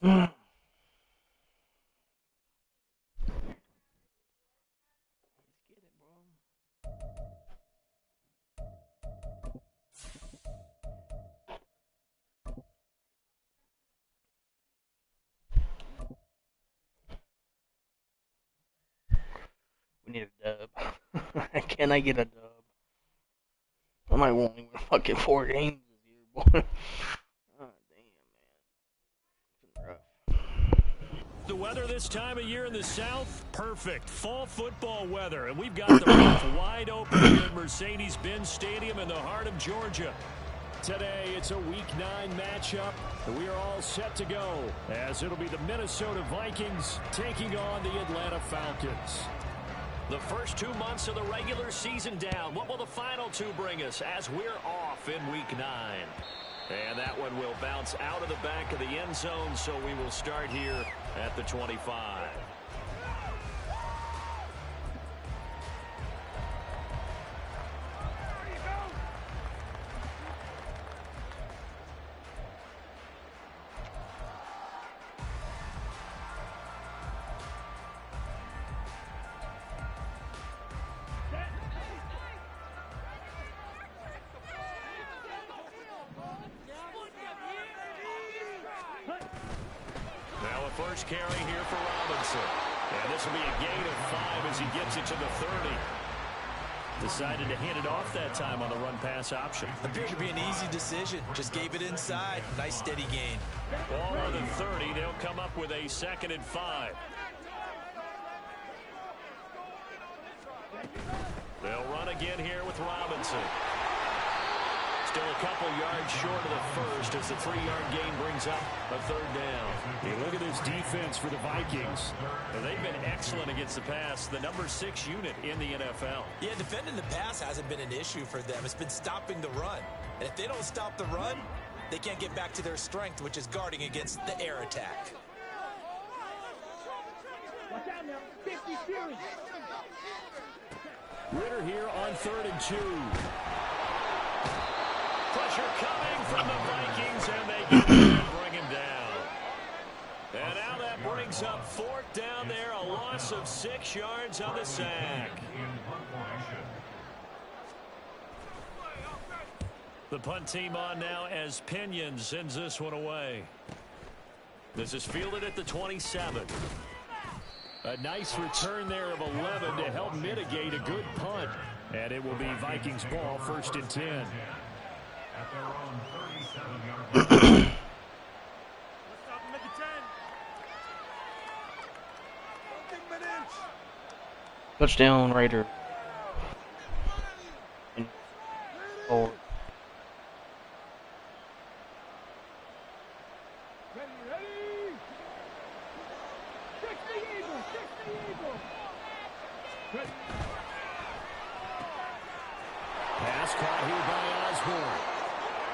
Let's get it, bro. We need a dub. Can I get a dub? I might won't even fucking 4 games this year, boy. Oh, damn, man. It's rough. The weather this time of year in the South, perfect. Fall football weather. And we've got the roof wide open here at Mercedes-Benz Stadium in the heart of Georgia. Today, it's a Week 9 matchup, and we are all set to go, as it'll be the Minnesota Vikings taking on the Atlanta Falcons. The first 2 months of the regular season down. What will the final 2 bring us as we're off in Week 9? And that one will bounce out of the back of the end zone, so we will start here at the 25. First carry here for Robinson. And this will be a gain of 5 as he gets it to the 30. Decided to hand it off that time on the run-pass option. Appeared to be an easy decision. Just gave it inside. Nice steady gain. Ball on the 30. They'll come up with a 2nd and 5. They'll run again here with Robinson. Still a couple yards short of the first as the 3-yard gain brings up a 3rd down. Hey, look at this defense for the Vikings. And they've been excellent against the pass, the number 6 unit in the NFL. Yeah, defending the pass hasn't been an issue for them. It's been stopping the run. And if they don't stop the run, they can't get back to their strength, which is guarding against the air attack. Watch out now. 50 series. Ritter here on 3rd and 2. Pressure coming from the Vikings, and they get there and bring him down. And now that brings up 4th down there, a loss of 6 yards on the sack. The punt team on now as Pinion sends this one away. This is fielded at the 27. A nice return there of 11 to help mitigate a good punt. And it will be Vikings ball, 1st and 10. At their own 37-yard line. Touchdown, Raider. Forward. Ready. 60 Eagles. 60 Eagles. Ready. Pass caught here by Osborne.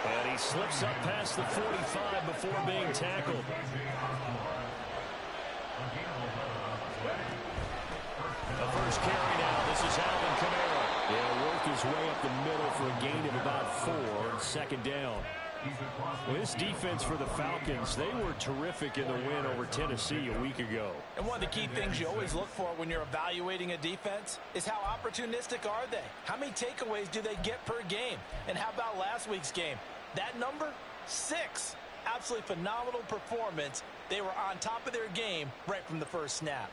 And he slips up past the 45 before being tackled. The first carry now. This is Alvin Kamara. He'll work his way up the middle for a gain of about 4. 2nd down. Well, this defense for the Falcons, they were terrific in the win over Tennessee a week ago. And one of the key things you always look for when you're evaluating a defense is how opportunistic are they? How many takeaways do they get per game? And how about last week's game? That number, 6. Absolutely phenomenal performance. They were on top of their game right from the first snap.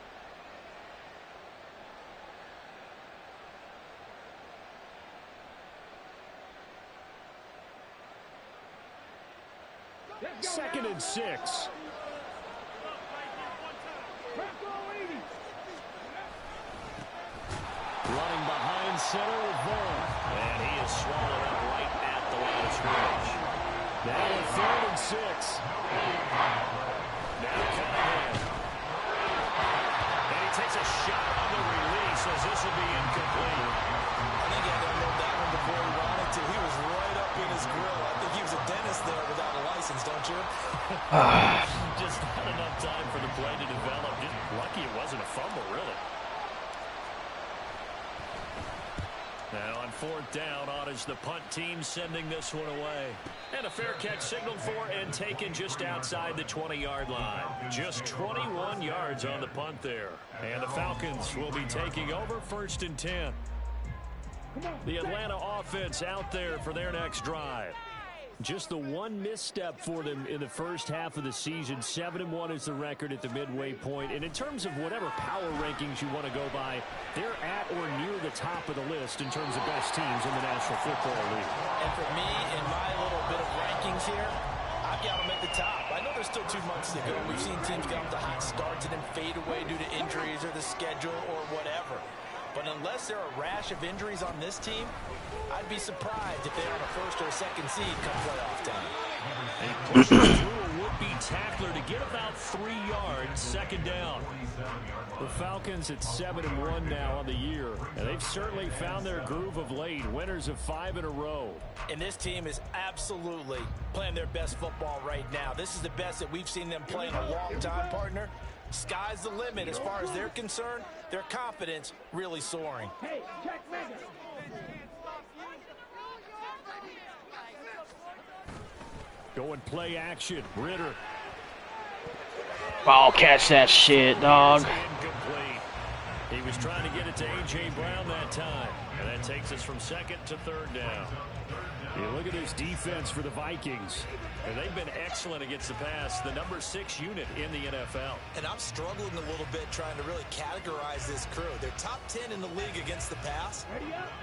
Second and 6. Running behind center with Vaughn. And he is swallowed up right at the line of scrimmage. Now a 3rd and 6. Now Cunningham. And he takes a shot on the release as this will be incomplete. I think he had to unload that one before he wanted to. He was right up in his grill. I think he was a dentist there without a license, don't you? Just not enough time for the play to develop. Just lucky it wasn't a fumble, really. And on 4th down, on is the punt team sending this one away. And a fair catch signaled for and taken just outside the 20-yard line. Just 21 yards on the punt there. And the Falcons will be taking over 1st and 10. The Atlanta offense out there for their next drive. Just the one misstep for them in the first half of the season. 7-1 is the record at the midway point. And in terms of whatever power rankings you want to go by, they're at or near the top of the list in terms of best teams in the National Football League. And for me, in my little bit of rankings here, I've got them at the top. I know there's still 2 months to go. We've seen teams get off to hot starts and then fade away due to injuries or the schedule or whatever. But unless there are a rash of injuries on this team, I'd be surprised if they're on a 1st or a 2nd seed come playoff time. He pushes through a would-be tackler to get about 3 yards, 2nd down. The Falcons at 7-1 now on the year, and they've certainly found their groove of late. Winners of 5 in a row. And this team is absolutely playing their best football right now. This is the best that we've seen them play in a long time, partner. Sky's the limit as far as they're concerned. Their confidence really soaring. Hey, check Megan. Going play action. Ritter. Oh, catch that shit, dog. Incomplete. He was trying to get it to A.J. Brown that time. And that takes us from 2nd to 3rd down. You look at this defense for the Vikings. And they've been excellent against the pass, the number 6 unit in the NFL. And I'm struggling a little bit trying to really categorize this crew. They're top 10 in the league against the pass,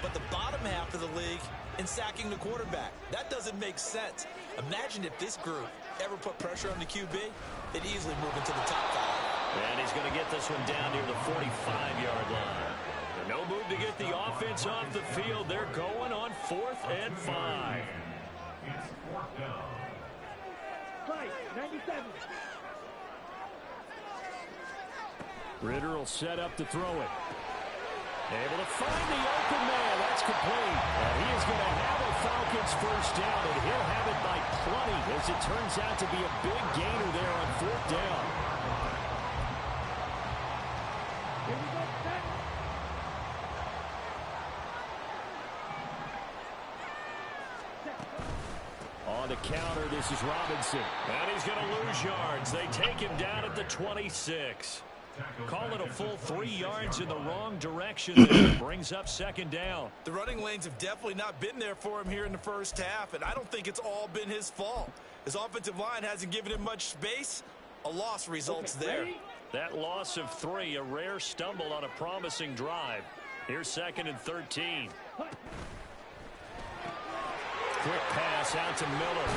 but the bottom half of the league in sacking the quarterback. That doesn't make sense. Imagine if this group ever put pressure on the QB, they'd easily move into the top 5. And he's going to get this one down near the 45-yard line. No move to get the offense off the field. They're going on 4th and 5. It's 4th down. 97. Ritter will set up to throw it. Able to find the open man. That's complete. And he is going to have a Falcons 1st down, and he'll have it by plenty as it turns out to be a big gainer there on 4th down. Here we go, set. On the counter, this is Robinson. And he's going to lose yards. They take him down at the 26. Call it a full 3 yards in the wrong direction. That brings up 2nd down. The running lanes have definitely not been there for him here in the first half, and I don't think it's all been his fault. His offensive line hasn't given him much space. A loss results there. That loss of 3, a rare stumble on a promising drive. Here's 2nd and 13. Quick pass out to Miller.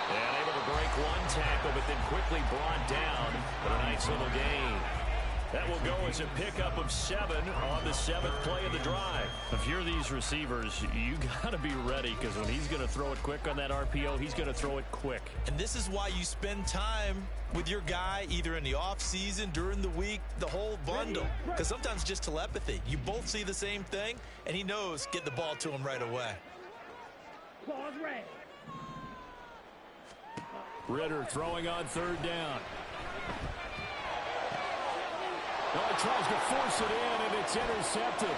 And able to break one tackle, but then quickly brought down. But a nice little gain. That will go as a pickup of 7 on the 7th play of the drive. If you're these receivers, you got to be ready, because when he's going to throw it quick on that RPO, he's going to throw it quick. And this is why you spend time with your guy either in the offseason, during the week, the whole bundle. Because sometimes just telepathy. You both see the same thing, and he knows get the ball to him right away. Pause red. Ritter throwing on 3rd down. Well, he tries to force it in, and it's intercepted.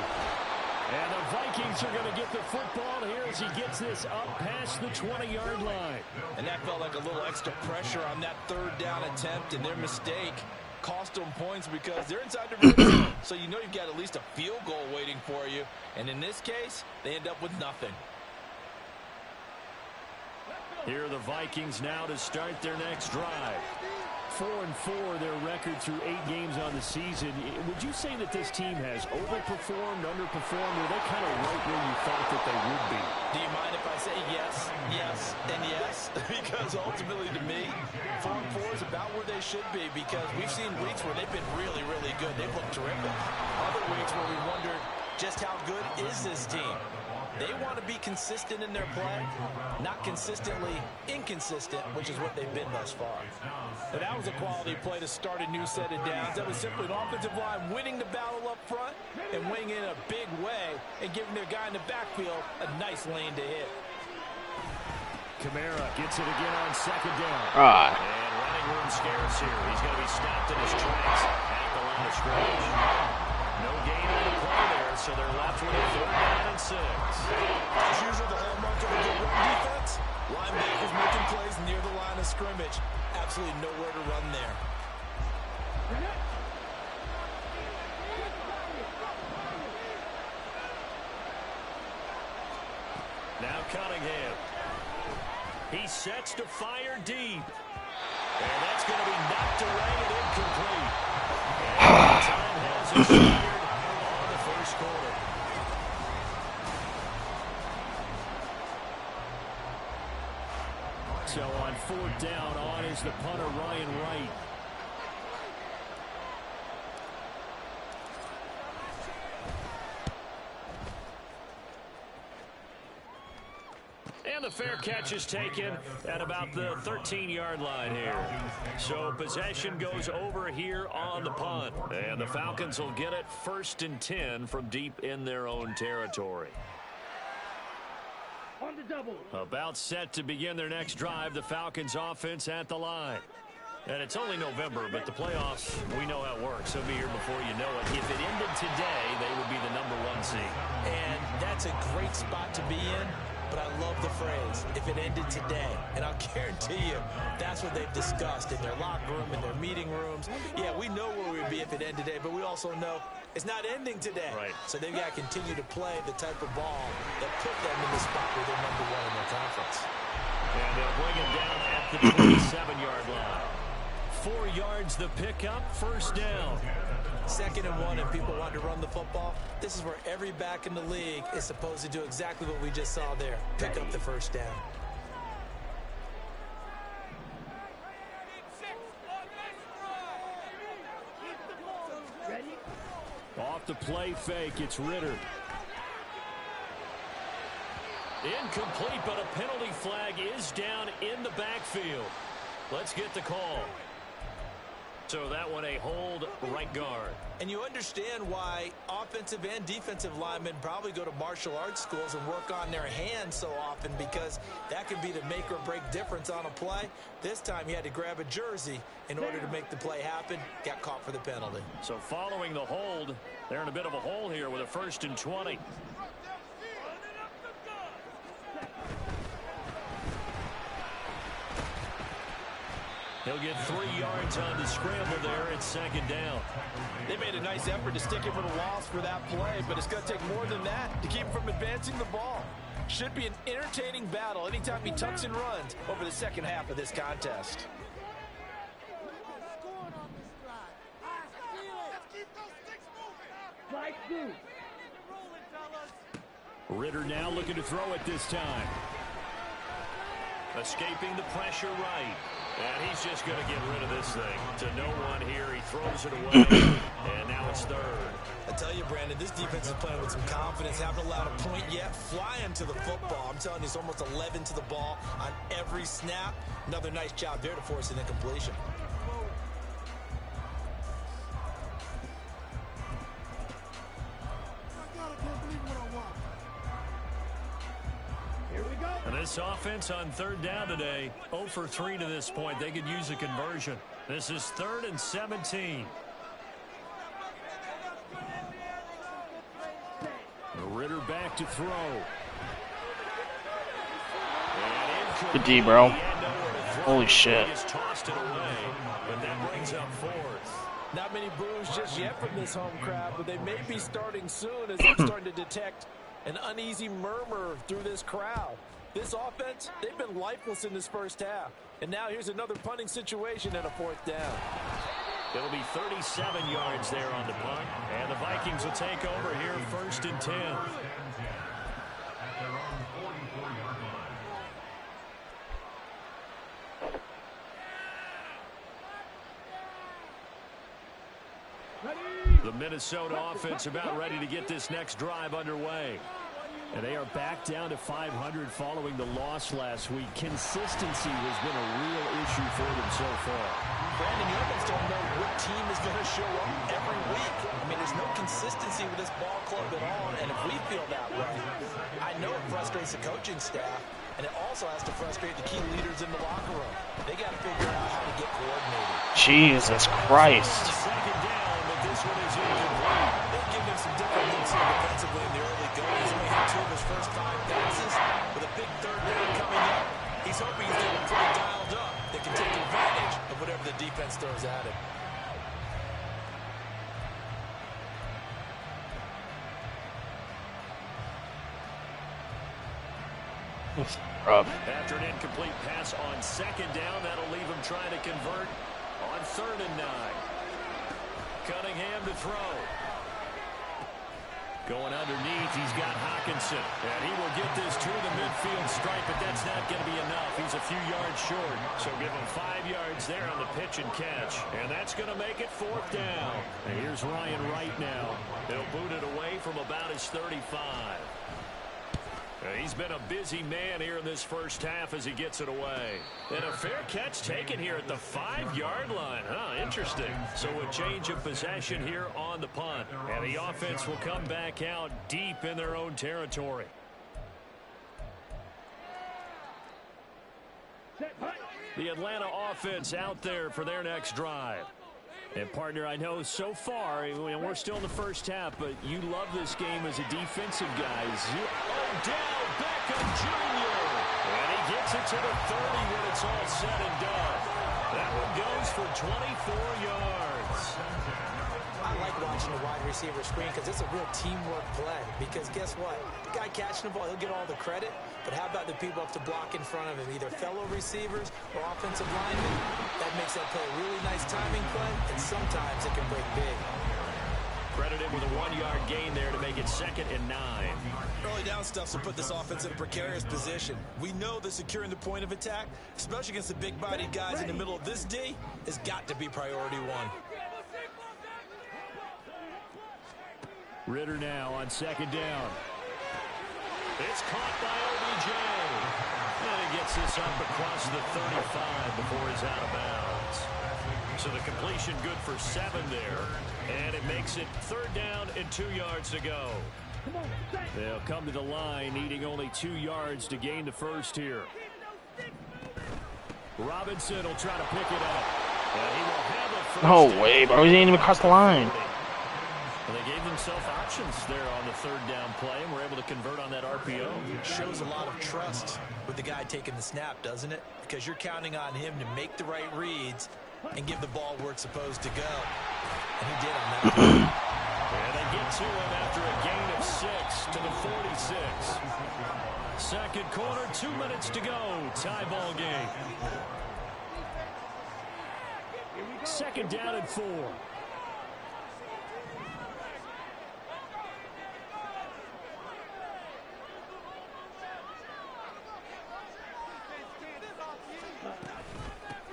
And the Vikings are going to get the football here as he gets this up past the 20-yard line. And that felt like a little extra pressure on that 3rd down attempt, and their mistake cost them points because they're inside the red zone. So you know you've got at least a field goal waiting for you. And in this case, they end up with nothing. Here are the Vikings now to start their next drive. 4-4 their record through 8 games on the season. Would you say that this team has overperformed, underperformed, or are they kind of right where you thought that they would be? Do you mind if I say yes, yes, and yes? Because ultimately to me, 4-4 is about where they should be, because we've seen weeks where they've been really, really good. They've looked terrific. Other weeks where we wondered just how good is this team? They want to be consistent in their play, not consistently inconsistent, which is what they've been thus far. And that was a quality play to start a new set of downs. That was simply an offensive line winning the battle up front and winning in a big way and giving their guy in the backfield a nice lane to hit. Kamara gets it again on 2nd down. Ah. And running room scarce here. He's going to be stopped in his tracks at the line of scrimmage. No gain on the play there, so they're left with a 3rd down and 6. 6. As usual, the hallmark of a good run defense, linebackers making plays near the line of scrimmage. Absolutely nowhere to run there. Now Cunningham. He sets to fire deep. And that's going to be knocked away and incomplete. And time has expired on the first quarter. So on 4th down, on is the punter, Ryan Wright. And the fair catch is taken at about the 13-yard line here. So possession goes over here on the punt. And the Falcons will get it 1st and 10 from deep in their own territory. On the double. About set to begin their next drive, the Falcons offense at the line. And it's only November, but the playoffs, we know how it works. They'll be here before you know it. If it ended today, they would be the #1 seed. And that's a great spot to be in. But I love the phrase, if it ended today. And I'll guarantee you, that's what they've discussed in their locker room, in their meeting rooms. Yeah, we know where we'd be if it ended today, but we also know it's not ending today. Right. So they've got to continue to play the type of ball that put them in the spot where they're #1 in their conference. And they'll bring him down at the 27-yard line. 4 yards the pickup, 1st down. 2nd and 1, and people want to run the football. This is where every back in the league is supposed to do exactly what we just saw there. Pick up the 1st down. Off the play fake, it's Ritter. Incomplete, but a penalty flag is down in the backfield. Let's get the call. So that one a hold right guard. And you understand why offensive and defensive linemen probably go to martial arts schools and work on their hands so often, because that can be the make or break difference on a play. This time he had to grab a jersey in order to make the play happen. Got caught for the penalty. So following the hold, they're in a bit of a hole here with a 1st and 20. He'll get 3 yards on the scramble there at 2nd down. They made a nice effort to stick him for the loss for that play, but it's going to take more than that to keep him from advancing the ball. Should be an entertaining battle anytime he tucks and runs over the second half of this contest. Ritter now looking to throw it this time. Escaping the pressure right. And he's just going to get rid of this thing. To no one here. He throws it away. And now it's 3rd. I tell you, Brandon, this defense is playing with some confidence. Haven't allowed a point yet. Flying to the football. I'm telling you, it's almost 11 to the ball on every snap. Another nice job there to force an incompletion. And this offense on 3rd down today, 0 for 3 to this point. They could use a conversion. This is 3rd and 17. Ritter back to throw. Good D, bro. Holy shit. He just tossed it away, but that brings up 4th. Not many boos just yet from this home crowd, but they may be starting soon as they're starting to detect an uneasy murmur through this crowd. This offense, they've been lifeless in this first half. And now here's another punting situation and a 4th down. It'll be 37 yards there on the punt. And the Vikings will take over here 1st and 10. The Minnesota offense about ready to get this next drive underway. And they are back down to 500 following the loss last week. Consistency has been a real issue for them so far. Brandon, you almost don't know what team is going to show up every week. I mean, there's no consistency with this ball club at all, and if we feel that way, I know it frustrates the coaching staff, and it also has to frustrate the key leaders in the locker room. They got to figure out how to get coordinated. Jesus Christ. Second down, but this one is incomplete. They've given him some different looks here defensively in the early going. He's only had 2 hoping he's getting pretty dialed up. They can take advantage of whatever the defense throws at him. Rough. After an incomplete pass on second down, that'll leave him trying to convert on 3rd and 9. Cunningham to throw. Going underneath, he's got Hawkinson. And he will get this to the midfield stripe, but that's not going to be enough. He's a few yards short. So give him 5 yards there on the pitch and catch. And that's going to make it 4th down. And here's Ryan Wright now. He'll boot it away from about his 35. He's been a busy man here in this first half as he gets it away. And a fair catch taken here at the 5-yard line. Interesting. So a change of possession here on the punt. And the offense will come back out deep in their own territory. The Atlanta offense out there for their next drive. And, partner, I know so far, we're still in the first half, but you love this game as a defensive guy. Odell Beckham Jr. And he gets it to the 30 when it's all said and done. That one goes for 24 yards. I like watching the wide receiver screen because it's a real teamwork play. Because guess what? The guy catching the ball, he'll get all the credit. But how about the people up to block in front of him, either fellow receivers or offensive linemen? That makes that play a really nice timing play, and sometimes it can break big. Credited with a 1-yard gain there to make it 2nd and 9. Early down stuff to put this offense in a precarious position. We know that securing the point of attack, especially against the big-bodied guys in the middle of this D, has got to be priority 1. Ritter now on 2nd down. It's caught by OBJ. And he gets this up across the 35 before he's out of bounds. So the completion good for 7 there. And it makes it 3rd down and 2 yards to go. They'll come to the line needing only 2 yards to gain the first here. Robinson will try to pick it up. And he will have a first No way, bro. He didn't even cross the line. Well, they gave themselves options there on the 3rd down play and were able to convert on that RPO. Shows a lot of trust with the guy taking the snap, doesn't it? Because you're counting on him to make the right reads and give the ball where it's supposed to go. And he did on that one. And they get to him after a gain of 6 to the 46. 2nd quarter, 2 minutes to go. Tie ball game. 2nd down and 4.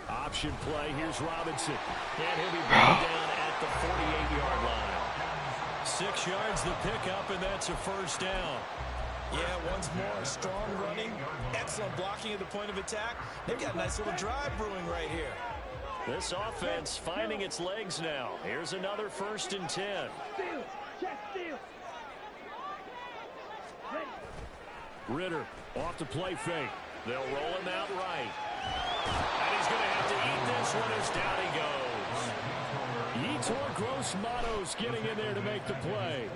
Option play. Here's Robinson. And he'll be brought down at the 48-yard line. 6 yards the pickup, and that's a first down. Yeah, once more, strong running, excellent blocking at the point of attack. They've got a nice little drive brewing right here. This offense finding its legs now. Here's another 1st and 10. Ritter off the play fake. They'll roll him out right. And he's going to have to eat this one as down he goes. Yetur Gross-Matos getting in there to make the play.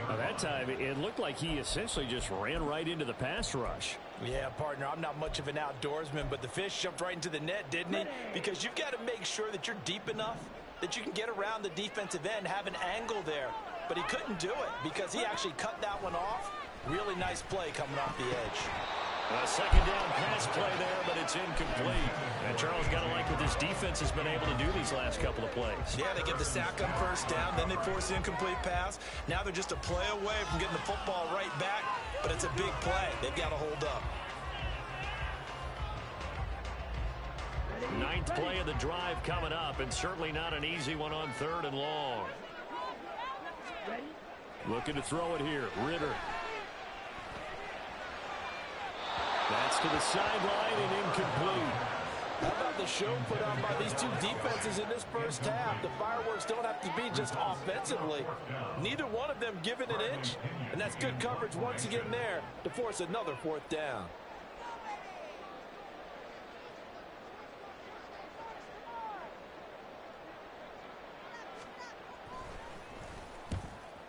Now that time, it looked like he essentially just ran right into the pass rush. Yeah, partner, I'm not much of an outdoorsman, but the fish jumped right into the net, didn't he? Because you've got to make sure that you're deep enough that you can get around the defensive end, have an angle there. But he couldn't do it because he actually cut that one off. Really nice play coming off the edge. A 2nd down pass play there, but it's incomplete. And Charles got to like what this defense has been able to do these last couple of plays. Yeah, they get the sack on 1st down, then they force the incomplete pass. Now they're just a play away from getting the football right back, but it's a big play. They've got to hold up. 9th play of the drive coming up, and certainly not an easy one on 3rd and long. Looking to throw it here. Ritter. That's to the sideline and incomplete. How about the show put on by these two defenses in this first half? The fireworks don't have to be just offensively. Neither one of them giving an inch, and that's good coverage once again there to force another 4th down.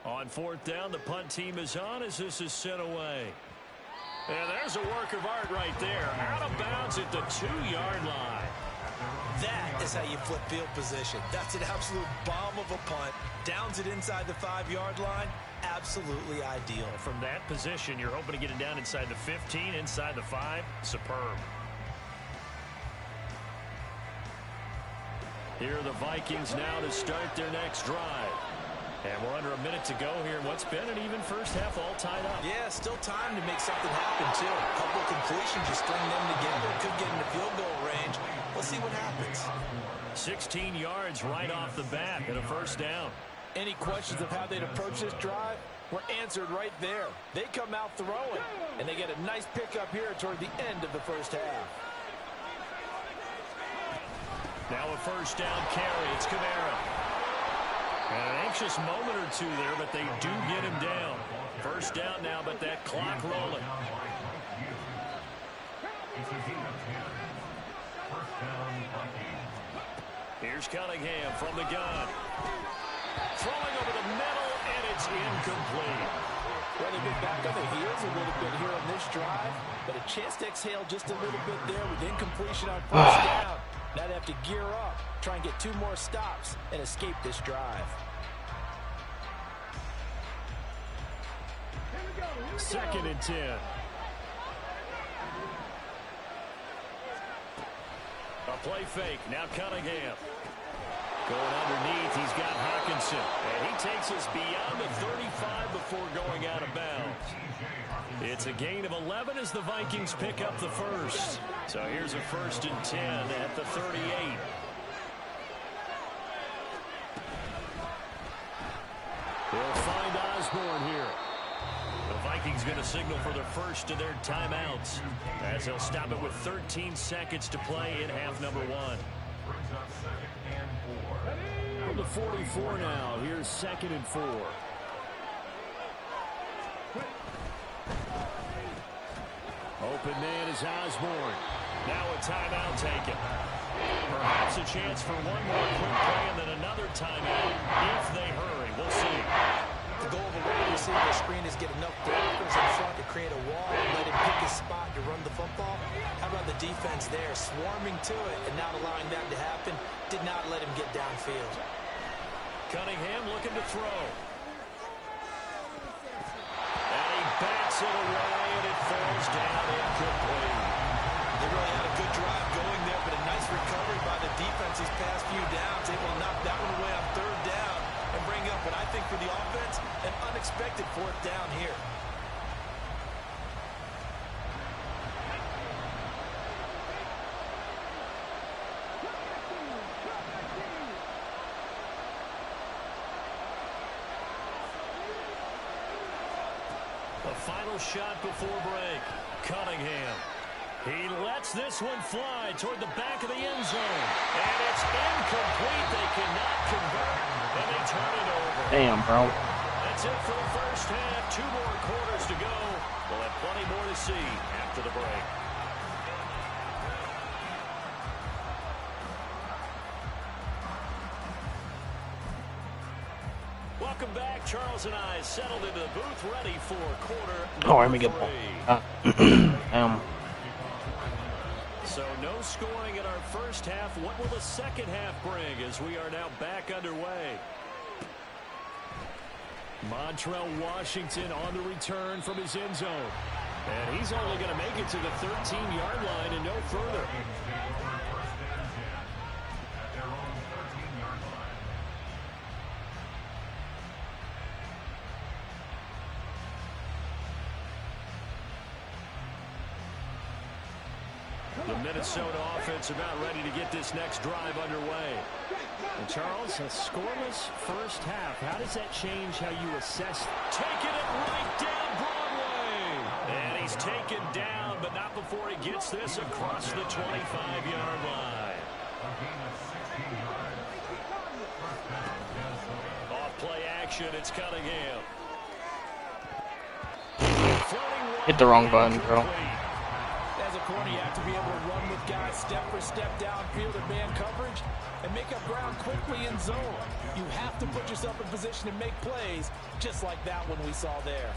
On 4th down, the punt team is on as this is sent away. And there's a work of art right there. Out of bounds at the 2-yard line. That is how you flip field position. That's an absolute bomb of a punt. Downs it inside the 5-yard line. Absolutely ideal. From that position, you're hoping to get it down inside the 15, inside the 5. Superb. Here are the Vikings now to start their next drive. And we're under a minute to go here in what's been an even first half, all tied up. Yeah, still time to make something happen, too. A couple completions, you string them together, could get into field goal range. Let's see what happens. 16 yards right off the bat and a first down. Any questions of how they'd approach this drive were answered right there. They come out throwing, and they get a nice pickup here toward the end of the first half. Now a first down carry. It's Kamara. An anxious moment or two there, but they do get him down. First down now, but that clock rolling. Here's Cunningham from the gun. Throwing over the middle, and it's incomplete. Well, they've been back on their heels a little bit here on this drive, but a chance to exhale just a little bit there with incompletion on first down. Now they have to gear up, try and get 2 more stops, and escape this drive. Second and 10. A play fake. Now Cunningham. Going underneath, he's got Hawkinson. And he takes us beyond the 35 before going out of bounds. It's a gain of 11 as the Vikings pick up the first. So here's a first and 10 at the 38. They'll find Osborne here. The Vikings going to signal for their first of their timeouts as they'll stop it with 13 seconds to play in half number 1. From the 44 now, here's 2nd and 4. Open man is Osborne. Now a timeout taken. Perhaps a chance for one more quick play and then another timeout if they hurry. We'll see. The goal of a wide receiver screen is get enough blockers in front to create a wall and let him pick his spot to run the football. How about the defense there, swarming to it and not allowing that to happen? Did not let him get downfield. Cunningham looking to throw. And he bats it away, and it falls down incomplete. They really had a good drive going there, but a nice recovery by the defense these past few downs. Able to knock that one away on 3rd down and bring up what I think for the offense, an unexpected 4th down here. The final shot before break. Cunningham. He lets this one fly toward the back of the end zone. And it's incomplete. They cannot convert, and they turn it over. Damn, bro. That's it for the first half. 2 more quarters to go. We'll have plenty more to see after the break. Welcome back. Charles and I settled into the booth, ready for quarter Oh, let me get ball. So no scoring in our first half. What will the second half bring as we are now back underway? Montrell Washington on the return from his end zone. And he's only going to make it to the 13-yard line and no further. The Minnesota offense about ready to get this next drive underway. And Charles, a scoreless first half. How does that change how you assess? Taking it right down Broadway. And he's taken down, but not before he gets this across the 25-yard line. Off play action, it's Cunningham. Hit the wrong button, bro. As a corner, you have to be able to run with guys step for step downfield in man coverage and make up ground quickly in zone. You have to put yourself in position to make plays, just like that one we saw there.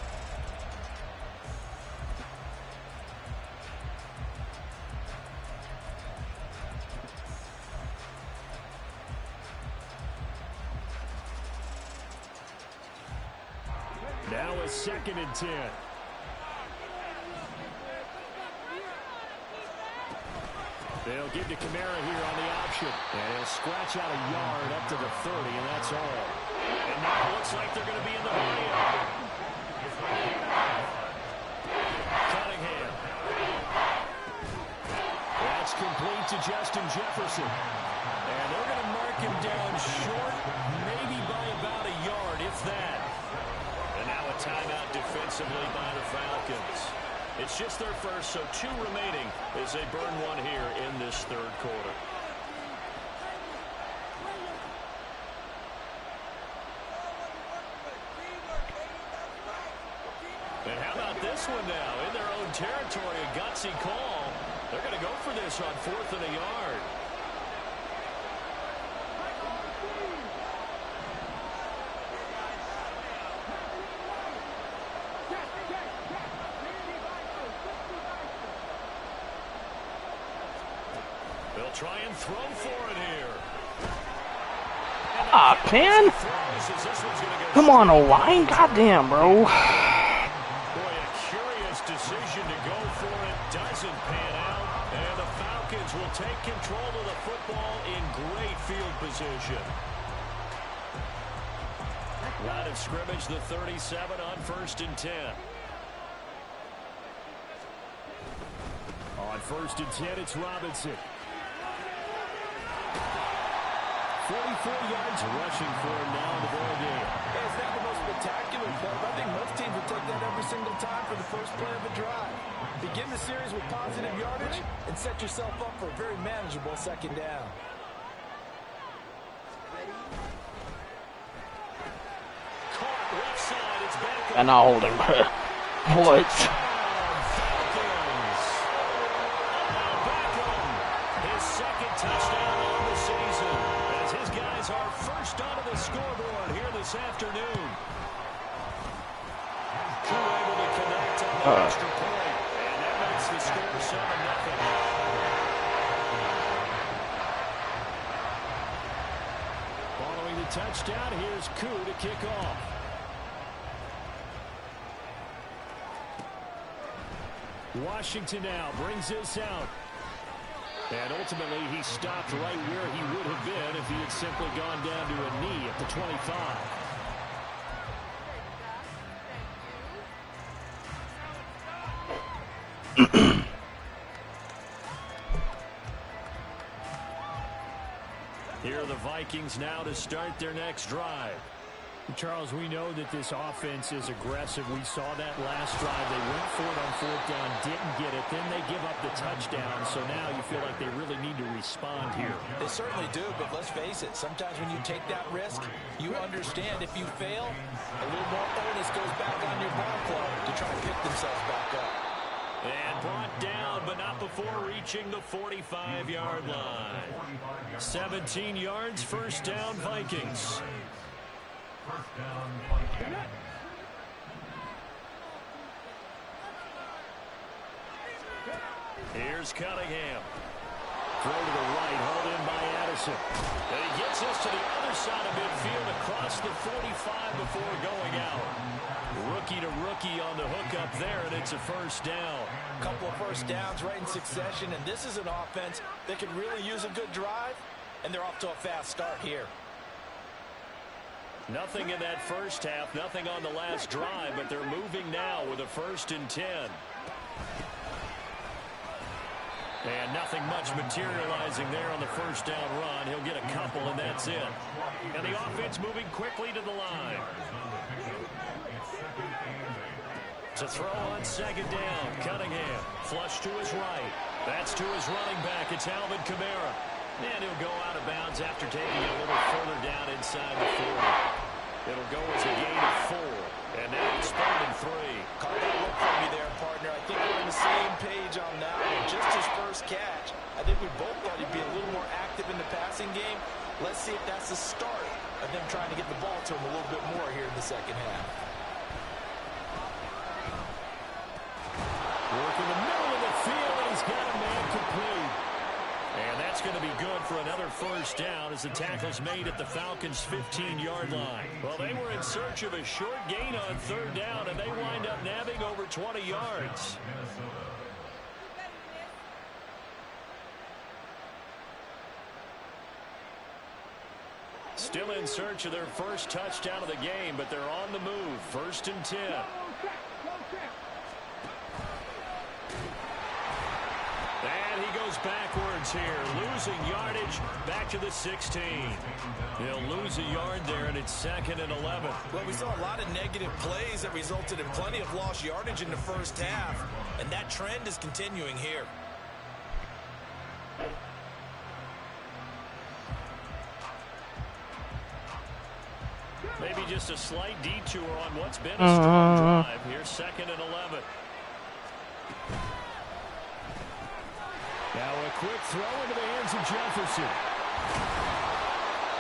Now a 2nd and 10. They'll give to Kamara here on the option. And he'll scratch out a yard up to the 30, and that's all. And now it looks like they're going to be in the buyout. Cunningham. That's complete to Justin Jefferson. And they're going to mark him down short, maybe by about a yard, if that. And now a timeout defensively by the Falcons. It's just their first, so 2 remaining as they burn one here in this 3rd quarter. And how about this one now? In their own territory, a gutsy call. They're going to go for this on 4th and a yard. They'll try and throw for it here. Ah, man. Come on, O-line. Goddamn, bro. Boy, a curious decision to go for it. Doesn't pan out. And the Falcons will take control of the football in great field position. Line of scrimmage, the 37 on 1st and 10. On 1st and 10, it's Robinson. 44 yards rushing for him now in the ball game. Hey, it's not the most spectacular play, but I think most teams would take that every single time for the first play of a drive. Begin the series with positive yardage and set yourself up for a very manageable 2nd down. Caught left side, it's back. And I'll hold him. What? Falcons. Beckham, his 2nd touchdown on the season. As his guys are first onto the scoreboard here this afternoon. Crew able to connect on the extra point. And that makes the score 7-0. Following the touchdown, here's Koo to kick off. Washington now brings this out. And ultimately, he stopped right where he would have been if he had simply gone down to a knee at the 25. Here are the Vikings now to start their next drive. Charles, we know that this offense is aggressive. We saw that last drive. They went for it on 4th down, didn't get it. Then they give up the touchdown. So now you feel like they really need to respond here. They certainly do, but let's face it. Sometimes when you take that risk, you understand if you fail, a little more onus goes back on your ball club to try and pick themselves back up. And brought down, but not before reaching the 45-yard line. 17 yards, 1st down, Vikings. Here's Cunningham. Throw to the right, hauled in by Addison. And he gets us to the other side of midfield across the 45 before going out. Rookie to rookie on the hook up there, and it's a 1st down. A couple of 1st downs right in succession, and this is an offense that could really use a good drive, and they're off to a fast start here. Nothing in that 1st half, nothing on the last drive, but they're moving now with a 1st and 10. And nothing much materializing there on the 1st down run. He'll get a couple, and that's it. And the offense moving quickly to the line. To throw on 2nd down, Cunningham. Flush to his right. That's to his running back. It's Alvin Kamara. And he'll go out of bounds after taking it a little further down inside the 40. It'll go as a gain of 4. And now it's 3rd and 3. Caught that look for me there, partner. I think we're on the same page on that one. Just his first catch. I think we both thought he'd be a little more active in the passing game. Let's see if that's the start of them trying to get the ball to him a little bit more here in the 2nd half. Work in the middle of the field, and he's got a man complete. And that's going to be good for another another first down as the tackle's made at the Falcons' 15-yard line. Well, they were in search of a short gain on third down, and they wind up nabbing over 20 yards. Still in search of their first touchdown of the game, but they're on the move. 1st and 10. And he goes backwards here, losing yardage back to the 16. He'll lose a yard there, and it's 2nd and 11. Well, we saw a lot of negative plays that resulted in plenty of lost yardage in the first half, and that trend is continuing here. Maybe just a slight detour on what's been a strong drive. Here's 2nd and 11. Now a quick throw into the hands of Jefferson.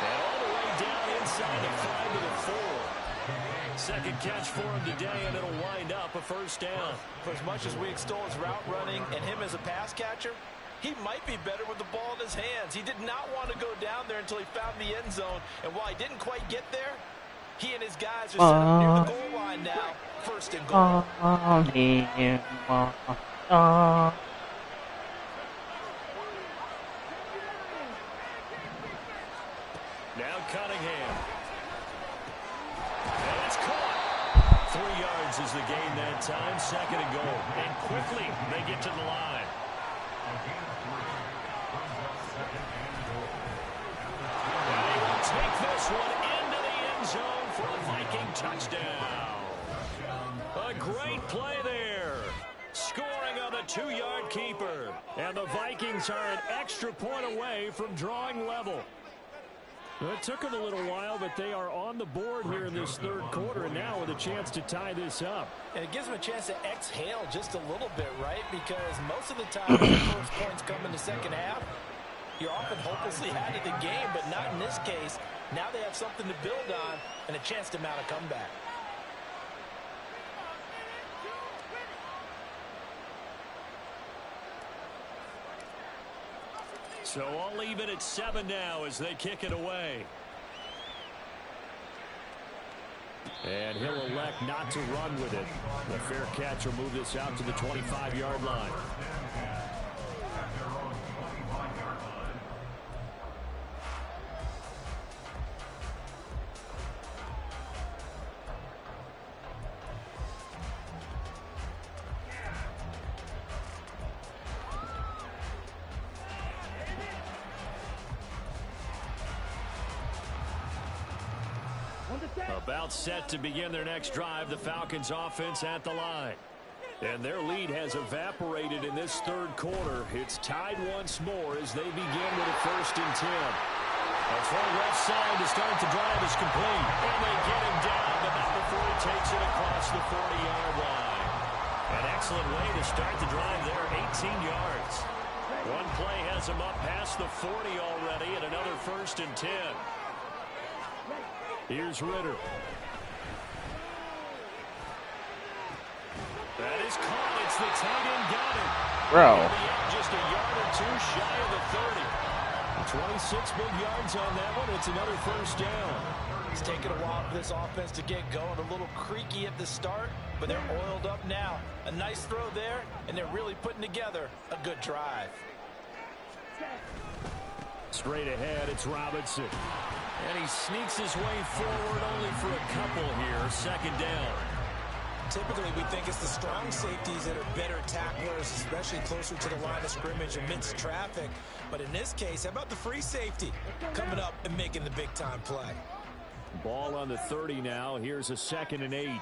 And all the way down inside the 5 to the 4. Second catch for him today, and it'll wind up a first down. For as much as we extol his route running and him as a pass catcher, he might be better with the ball in his hands. He did not want to go down there until he found the end zone, and while he didn't quite get there, he and his guys are set up near the goal line now. 1st and goal. Now Cunningham. And it's caught. 3 yards is the gain that time. 2nd and goal. And quickly they get to the line. And they will take this one into the end zone for a Viking touchdown. A great play there. Scoring on the 2-yard keeper. And the Vikings are an extra point away from drawing level. Well, it took them a little while, but they are on the board here in this 3rd quarter, and now with a chance to tie this up. And it gives them a chance to exhale just a little bit, right? Because most of the time when the first points come in the second half, you're often hopelessly out of the game, but not in this case. Now they have something to build on and a chance to mount a comeback. So all even at 7 now as they kick it away. And he'll elect not to run with it. The fair catch will move this out to the 25-yard line. About set to begin their next drive, the Falcons offense at the line. And their lead has evaporated in this 3rd quarter. It's tied once more as they begin with a 1st and 10. A full left side to start the drive is complete. And they get him down, but not before he takes it across the 40-yard line. An excellent way to start the drive there, 18 yards. One play has him up past the 40 already, and another 1st and 10. Here's Ritter. That is caught. It's the tight end got it. Bro. Just a yard or 2 shy of the 30. 26 big yards on that one. It's another first down. It's taken a while for this offense to get going. A little creaky at the start, but they're oiled up now. A nice throw there, and they're really putting together a good drive. Straight ahead, it's Robinson. And he sneaks his way forward only for a couple here. 2nd down. Typically, we think it's the strong safeties that are better tacklers, especially closer to the line of scrimmage amidst traffic. But in this case, how about the free safety coming up and making the big-time play? Ball on the 30 now. Here's a 2nd and 8.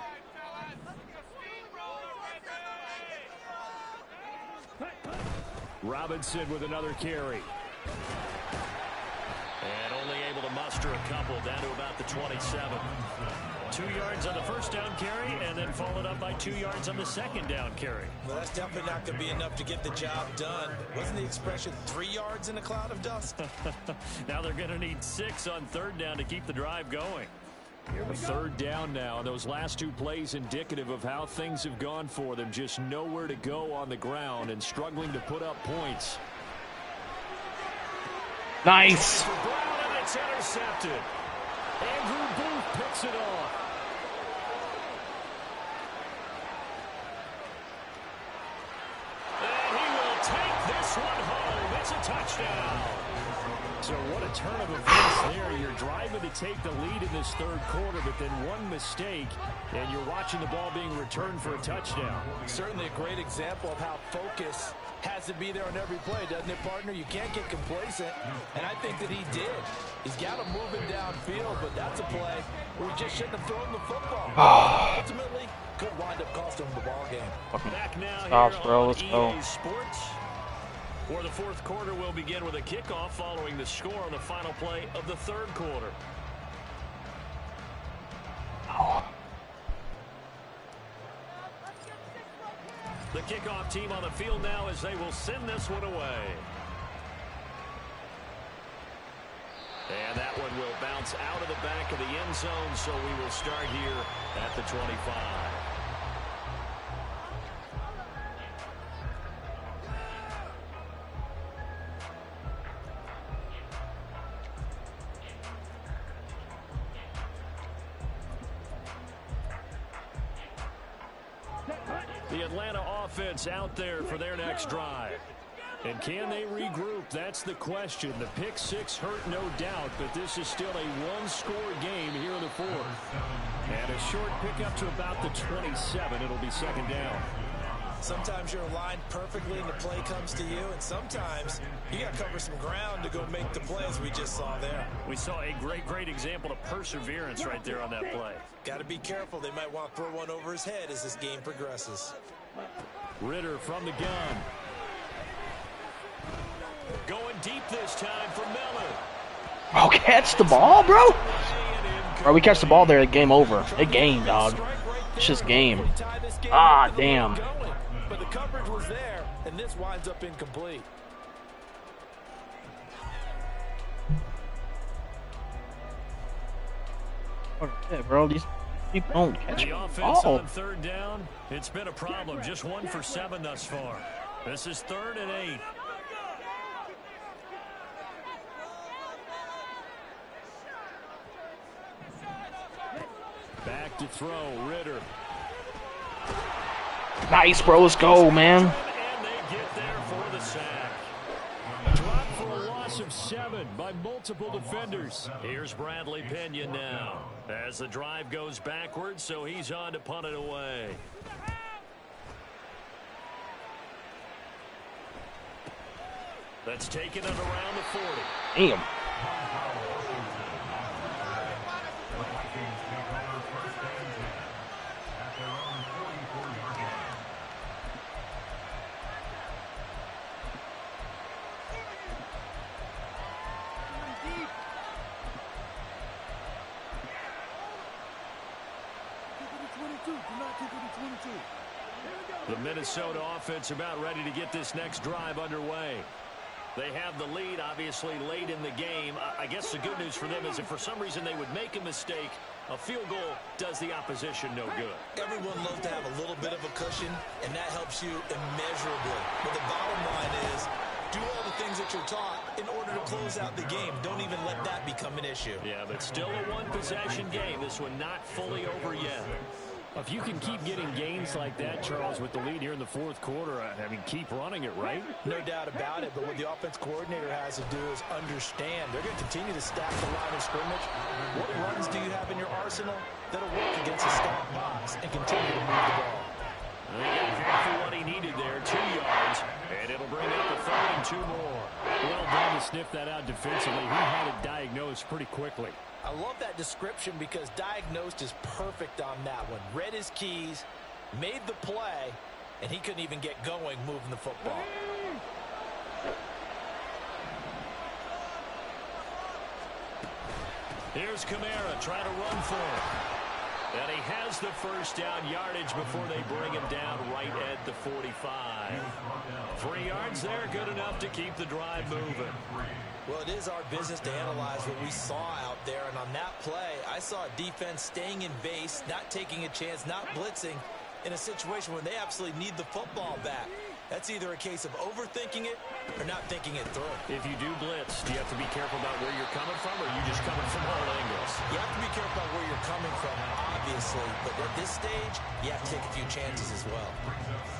Robinson with another carry. And only able to muster a couple down to about the 27. 2 yards on the first down carry, and then followed up by 2 yards on the second down carry. Well, that's definitely not going to be enough to get the job done. Wasn't the expression 3 yards in a cloud of dust? Now they're going to need 6 on third down to keep the drive going. A third down now. Those last 2 plays indicative of how things have gone for them. Just nowhere to go on the ground and struggling to put up points. Nice. For Brown, and it's intercepted. Andrew Booth picks it off. And he will take this one home. It's a touchdown. So what a turn of events there. You're driving to take the lead in this third quarter, but then one mistake, and you're watching the ball being returned for a touchdown. Certainly a great example of how focus has to be there on every play, doesn't it, partner? You can't get complacent, and I think that he did. He's got him moving downfield, but that's a play where he just shouldn't have thrown the football. Ultimately, could wind up costing him the ball game. Back now Stops, here bro. on Let's go. EA Sports. For the fourth quarter, will begin with a kickoff following the score on the final play of the third quarter. The kickoff team on the field now as they will send this one away. And that one will bounce out of the back of the end zone, so we will start here at the 25. The Atlanta offense out there for their next drive. And can they regroup? That's the question. The pick six hurt, no doubt, but this is still a one-score game here in the fourth. And a short pickup to about the 27. It'll be second down. Sometimes you're aligned perfectly and the play comes to you, and sometimes you got to cover some ground to go make the play, as we just saw there. We saw a great example of perseverance right there on that play. Got to be careful. They might want to throw one over his head as this game progresses. Ritter from the gun. Going deep this time for Miller. Bro, catch the ball, bro. Bro, we catch the ball there. Game over. It game, dog. It's just game. Ah, damn. But the coverage was there, and this winds up incomplete. Yeah, bro, these people don't catch The offense the ball. on third down, it's been a problem. Just 1 for 7 thus far. This is 3rd and 8. Back to throw, Ritter. Nice, bro. Let's go, man. And they get there for the sack. Dropped for a loss of 7 by multiple defenders. Here's Bradley Pinion now as the drive goes backwards, so he's on to punt it away. That's taken it around the 40. Damn. The Minnesota offense about ready to get this next drive underway. They have the lead, obviously, late in the game. I guess the good news for them is if for some reason they would make a mistake, a field goal does the opposition no good. Everyone loves to have a little bit of a cushion, and that helps you immeasurably. But the bottom line is, do all the things that you're taught in order to close out the game. Don't even let that become an issue. Yeah, but still a one-possession game. This one not fully over yet. If you can keep getting gains like that, Charles, with the lead here in the fourth quarter, I mean, keep running it, right? No doubt about it, but what the offense coordinator has to do is understand. They're going to continue to stack the line of scrimmage. What runs do you have in your arsenal that'll work against a stacked box and continue to move the ball? He got exactly what he needed there, 2 yards, and it'll bring up the 3rd and 2 more. Well done to sniff that out defensively. He had it diagnosed pretty quickly. I love that description because diagnosed is perfect on that one. Read his keys, made the play, and he couldn't even get going moving the football. Here's Kamara trying to run for it. And he has the first down yardage before they bring him down right at the 45. 3 yards there, good enough to keep the drive moving. Well, it is our business to analyze what we saw out there, and on that play, I saw a defense staying in base, not taking a chance, not blitzing, in a situation where they absolutely need the football back. That's either a case of overthinking it or not thinking it through. If you do blitz, do you have to be careful about where you're coming from, or are you just coming from all angles? You have to be careful about where you're coming from, obviously, but at this stage, you have to take a few chances as well.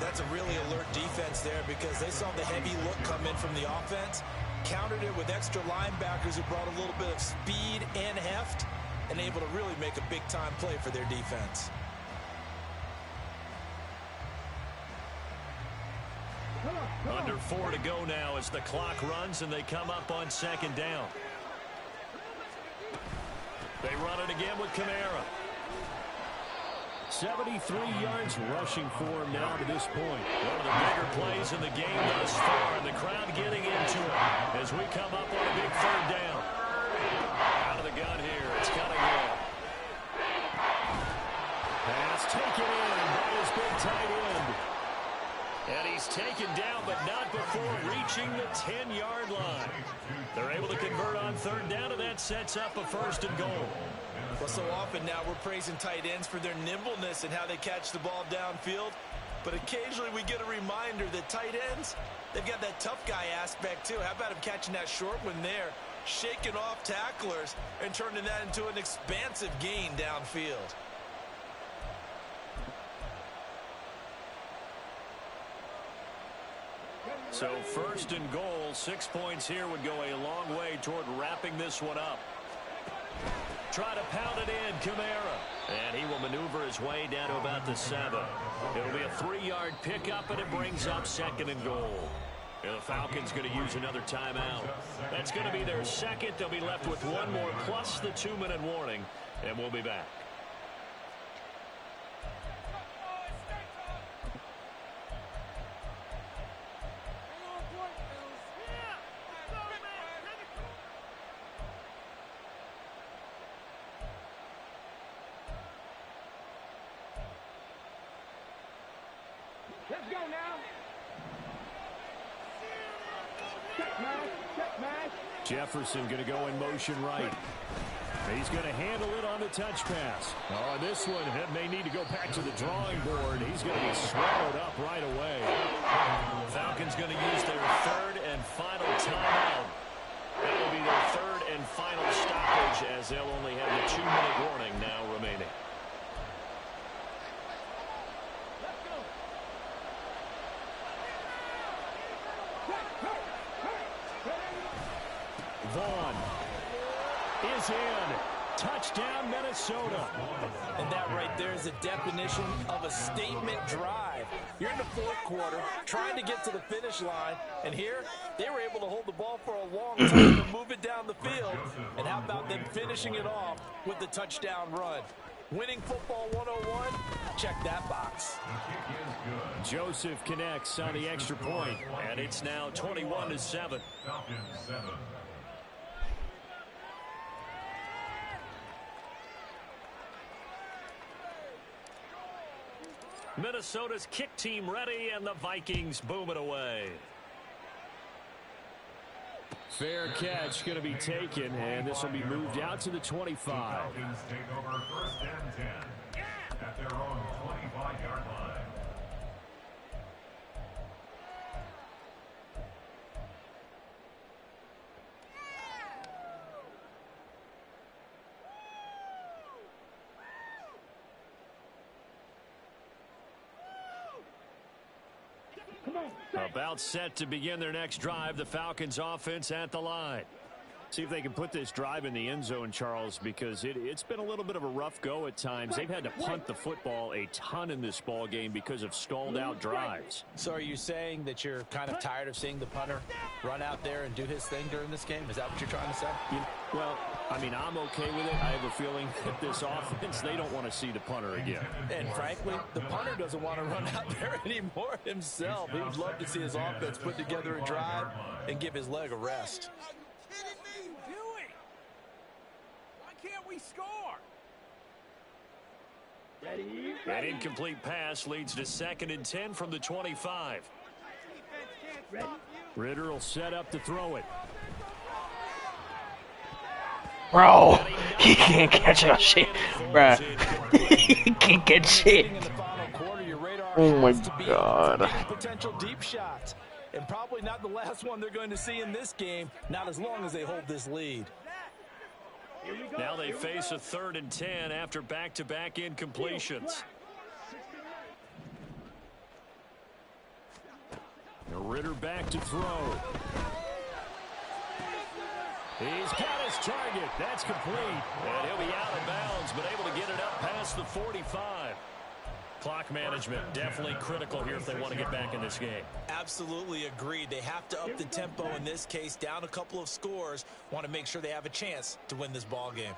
That's a really alert defense there because they saw the heavy look come in from the offense, countered it with extra linebackers who brought a little bit of speed and heft, and able to really make a big-time play for their defense. Under 4 to go now as the clock runs and they come up on second down. They run it again with Kamara. 73 yards rushing for him now to this point. One of the bigger plays in the game thus far, and the crowd getting into it as we come up on a big third down. Out of the gun here, it's Cunningham. Pass taken in by his big tight end. And he's taken down, but not before reaching the 10-yard line. They're able to convert on third down, and that sets up a 1st and goal. Well, so often now we're praising tight ends for their nimbleness and how they catch the ball downfield. But occasionally we get a reminder that tight ends, they've got that tough guy aspect too. How about him catching that short one there, shaking off tacklers, and turning that into an expansive gain downfield. So 1st and goal, 6 points here would go a long way toward wrapping this one up. Try to pound it in, Kamara. And he will maneuver his way down to about the 7. It'll be a 3-yard pickup, and it brings up 2nd and goal. And the Falcons going to use another timeout. That's going to be their 2nd. They'll be left with 1 more plus the 2-minute warning, and we'll be back. Let's go now. Check match, check match. Jefferson going to go in motion right. He's going to handle it on the touch pass. Oh, this one may need to go back to the drawing board. He's going to be swallowed up right away. Falcons going to use their 3rd and final timeout. That will be their 3rd and final stoppage as they'll only have the 2-minute warning now remaining. Vaughn is in. Touchdown, Minnesota. And that right there is a definition of a statement drive. You're in the 4th quarter, trying to get to the finish line, and here they were able to hold the ball for a long time to move it down the field. And how about them finishing it off with the touchdown run? Winning football 101, check that box. Joseph connects on the extra point, and it's now 21-7. Minnesota's kick team ready, and the Vikings boom it away. Fair catch going to be taken, and this will be moved out to the 25. Falcons take over 1st and 10 at their own 25-yard line. About set to begin their next drive, the Falcons offense at the line. See if they can put this drive in the end zone, Charles, because it's been a little bit of a rough go at times. They've had to punt the football a ton in this ball game because of stalled out drives. So are you saying that you're kind of tired of seeing the punter run out there and do his thing during this game? Is that what you're trying to say? Well, I mean, I'm okay with it. I have a feeling that this offense, they don't want to see the punter again. And frankly, the punter doesn't want to run out there anymore himself. He would love to see his offense put together a drive and give his leg a rest. Can't we score? Ready? An incomplete pass leads to 2nd and 10 from the 25. Ready? Ritter will set up to throw it. Bro, he can't catch a shit. Bruh. He can't get shit. In the final quarter, your radar Oh my has to be God. for many potential deep shots. And probably not the last one they're going to see in this game, not as long as they hold this lead. Now they face a 3rd and 10 after back-to-back incompletions. Ritter back to throw. He's got his target. That's complete. And he'll be out of bounds, but able to get it up past the 45. Clock management definitely critical here if they want to get back in this game. Absolutely agreed. They have to up the tempo in this case, down a couple of scores. Want to make sure they have a chance to win this ball game.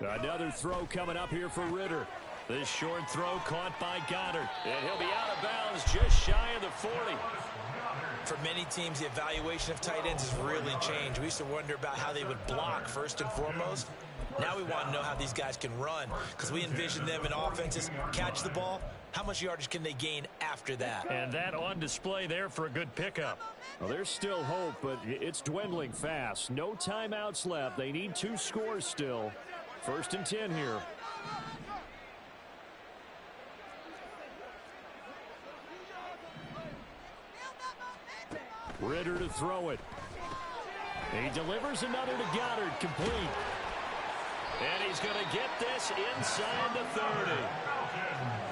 Another throw coming up here for Ritter. This short throw caught by Goddard. And he'll be out of bounds just shy of the 40. For many teams, the evaluation of tight ends has really changed. We used to wonder about how they would block first and foremost. Now we want to know how these guys can run, because we envision them in offenses catch the ball. How much yardage can they gain after that? And that on display there for a good pickup. Well, there's still hope, but it's dwindling fast. No timeouts left. They need 2 scores still. 1st and 10 here. Ritter to throw it. He delivers another to Goddard, complete. And he's going to get this inside the 30.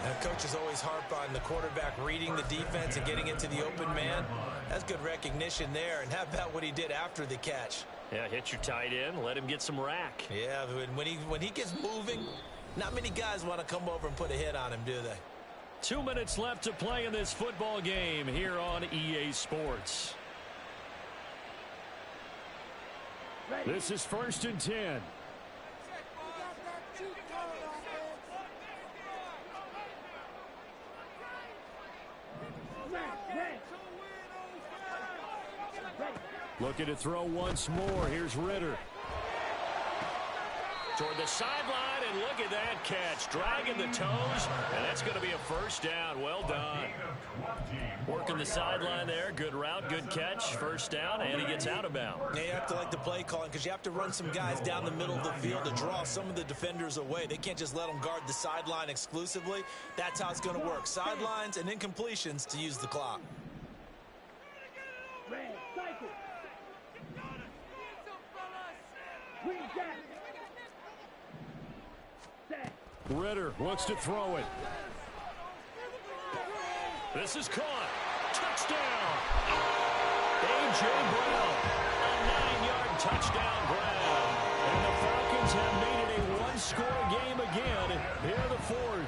And coaches always harp on the quarterback reading the defense and getting into the open man. That's good recognition there. And how about what he did after the catch? Yeah, hit your tight end, let him get some rack. Yeah, when he gets moving, not many guys want to come over and put a hit on him, do they? 2 minutes left to play in this football game here on EA Sports. This is 1st and 10. Looking to throw once more. Here's Ritter. Toward the sideline, and look at that catch. Dragging the toes, and that's going to be a 1st down. Well done. Working the sideline there. Good route, good catch. 1st down, and he gets out of bounds. Yeah, you have to like the play calling, because you have to run some guys down the middle of the field to draw some of the defenders away. They can't just let them guard the sideline exclusively. That's how it's going to work. Sidelines and incompletions to use the clock. Ritter looks to throw it. This is caught. Touchdown. A.J. Brown. A 9-yard touchdown grab. And the Falcons have made it a 1-score game again here in the 4th.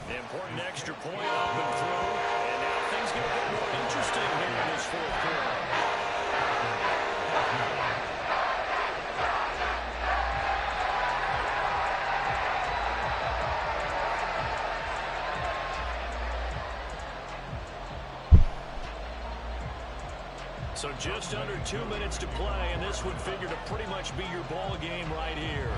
The important extra point up and through. And now things get a bit more interesting here in this 4th quarter. So just under 2 minutes to play, and this would figure to pretty much be your ball game right here.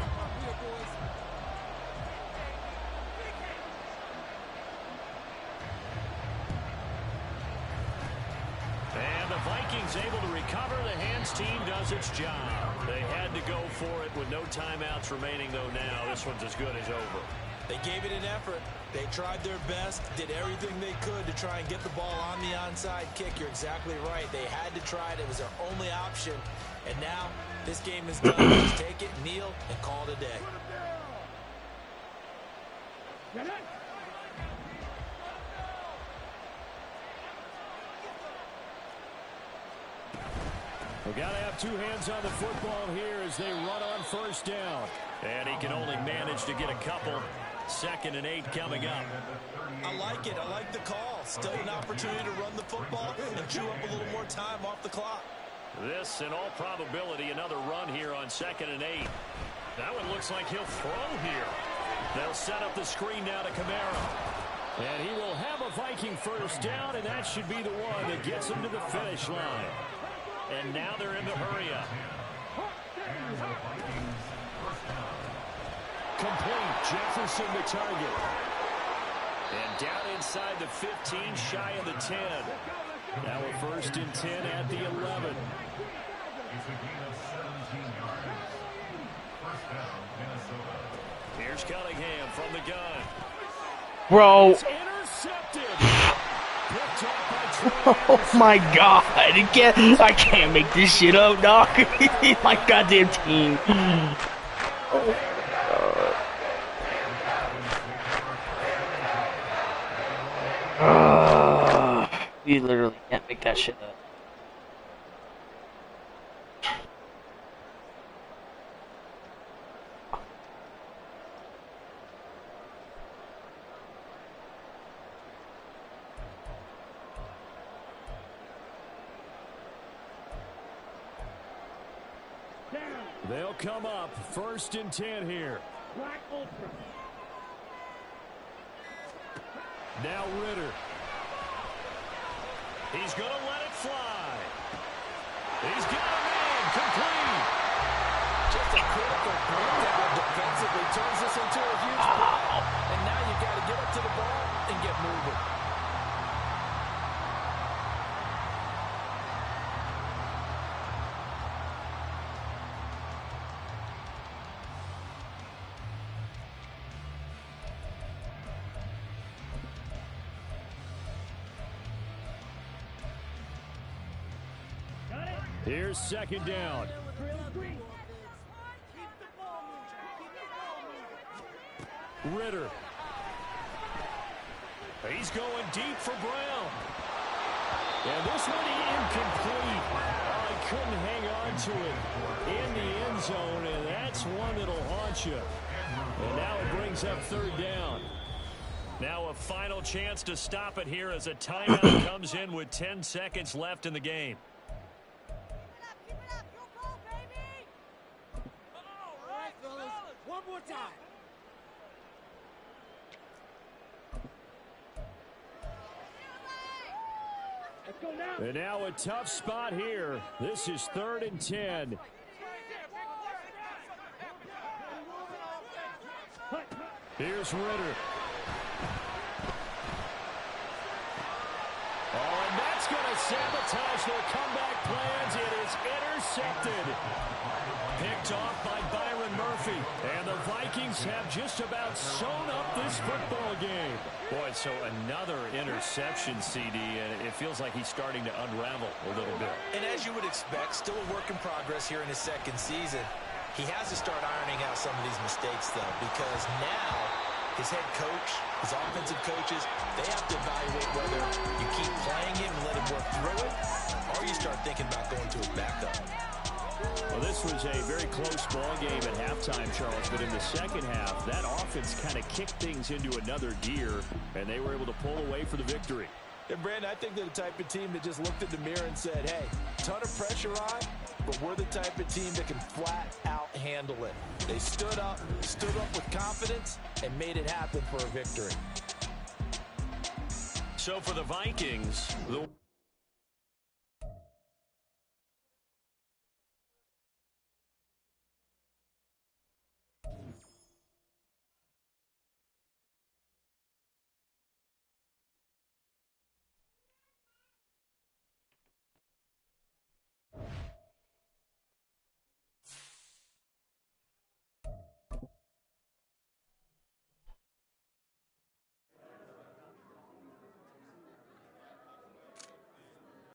And the Vikings able to recover. The hands team does its job. They had to go for it with no timeouts remaining, though now. This one's as good as over. They gave it an effort. They tried their best, did everything they could to try and get the ball on the onside kick. You're exactly right. They had to try it. It was their only option. And now this game is done. Just take it, kneel, and call it a day. We've got to have 2 hands on the football here as they run on 1st down. And he can only manage to get a couple. 2nd and 8 coming up. I like it. I like the call. Still an opportunity to run the football and chew up a little more time off the clock. This, in all probability, another run here on 2nd and 8. That one looks like he'll throw here. They'll set up the screen now to Kamara. And he will have a Viking 1st down, and that should be the one that gets him to the finish line. And now they're in the hurry up. Complete. Jefferson the target. And down inside the 15, shy of the 10. Now a 1st and 10 at the 11. It's a gain of 17 yards. First down, Minnesota. Here's Cunningham from the gun. Bro. It's intercepted. Picked up by Oh my god. I can't make this shit up, dog. My goddamn team. You literally can't make that shit up. They'll come up 1st and 10 here. Now Ritter. He's going to let it fly. He's got a man complete. Just a critical breakdown defensively turns this into a huge play. And now you've got to get up to the ball and get moving. Here's 2nd down. Ritter. He's going deep for Brown. And this one incomplete. Oh, he couldn't hang on to it in the end zone, and that's one that'll haunt you. And now it brings up 3rd down. Now a final chance to stop it here as a timeout comes in with 10 seconds left in the game. One more time. Let's go now. And now a tough spot here. This is 3rd and 10. Here's Ritter. Oh, and that's going to sabotage their comeback plans. It is intercepted. Picked off by Byron Murphy. And the Vikings have just about sewn up this football game. Boy, so another interception, CD, and it feels like he's starting to unravel a little bit. And as you would expect, still a work in progress here in his 2nd season. He has to start ironing out some of these mistakes, though, because now his head coach, his offensive coaches, they have to evaluate whether you keep playing him and let him work through it, or you start thinking about going to his backup. Well, this was a very close ball game at halftime, Charles, but in the 2nd half, that offense kind of kicked things into another gear, and they were able to pull away for the victory. And, Brandon, I think they're the type of team that just looked in the mirror and said, hey, ton of pressure on, but we're the type of team that can flat out handle it. They stood up with confidence, and made it happen for a victory. So for the Vikings, the